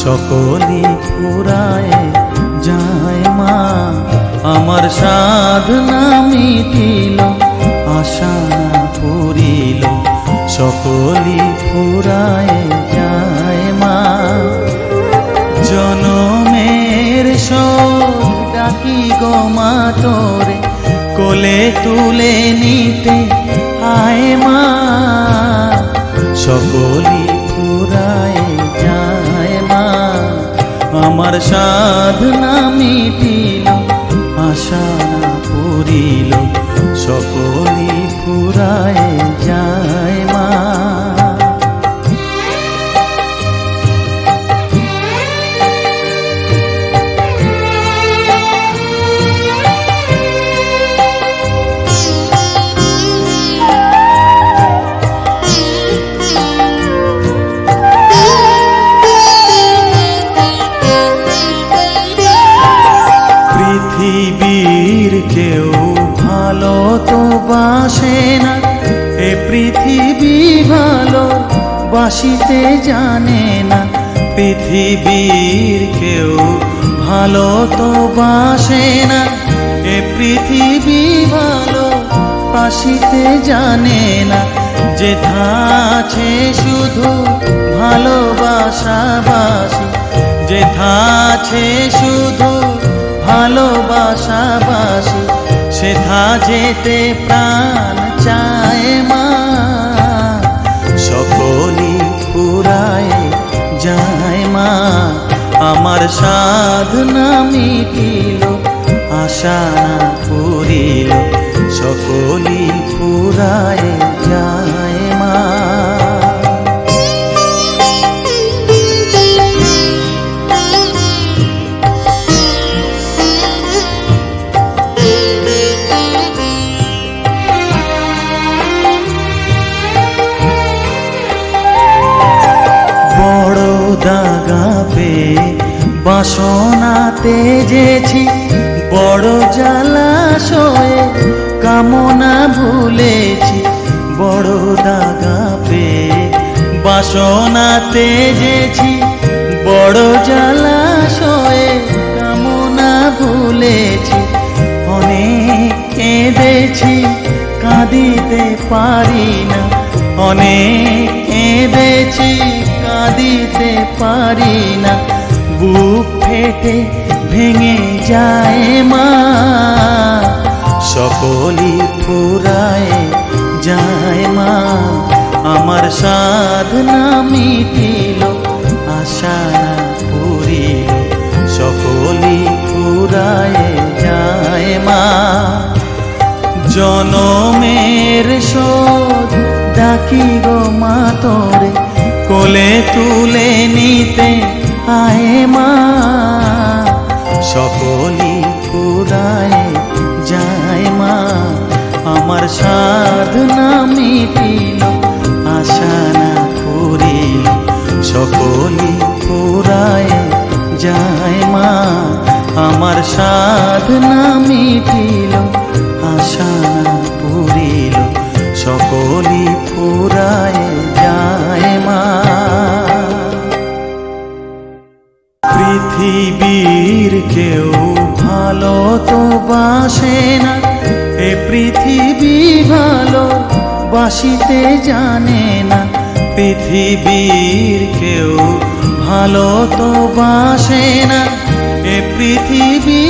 সকলি ফুরায় যায় মা। আমার সাধনা মিটিল, আশা না পুরিল, সকলি ফুরায় যায় মা। জনমের শোক ডাকি গো মা তোরে, কোলে তুলে নিতে আয় মা। সকলি ফুরায় যায় মা। আমার সাধনা মিটিল, আশা না পুরিল, সকলি ফুরায় যায় মা। পৃথিবীর কেউ ভালো তো বাসে না, এ পৃথিবী ভালো বাসিতে জানে না। পৃথিবীর কেউ ভালো তো বাসে না, এ পৃথিবী ভালো বাসিতে জানে না। যেথা আছে শুধু ভালোবাসাবাসি, যেথা আছে শুধু ভালোবাসাবাসি, সেথা যেতে প্রাণ চায় মা। সকলি ফুরায় যায় মা। আমার সাধনা মিটিল, আশা না পুরিল, সকলি ফুরায় যায় মা। দাগা পেয়ে বাসনা তেজেছি, বড় জলাশয়ে কামনা ভুলেছি। বড় দাগা পেয়ে বাসনা তেজেছি, বড় জলাশয়ে কামনা ভুলেছি। অনেক কেঁদেছি, কাঁদিতে পারি না, অনেক কেঁদেছি, কাঁদিতে পারি না। বুক ফেটে ভেঙে যায় মা। সকলি ফুরায় যায় মা। আমার সাধনা মিটিল, আশা না পুরিল, সকলি ফুরায় যায় মা। জনমের শোধ ডাকি গো মা তোরে, কোলে তুলে নিতে আয় মা। সকলি ফুরায় যায় মা। আমার সাধনা মিটিল, আশা না পুরিল, সকলি ফুরায় যায় মা। আমার সাধনা মিটিল, আশা না পুরিল, সকলি ফুরায় যায় মা। পৃথিবীর কেউ ভালো তো বাসে না, এ পৃথিবী ভালো বাসিতে জানে না। পৃথিবীর কেউ ভালো তো বাসে না, এ পৃথিবী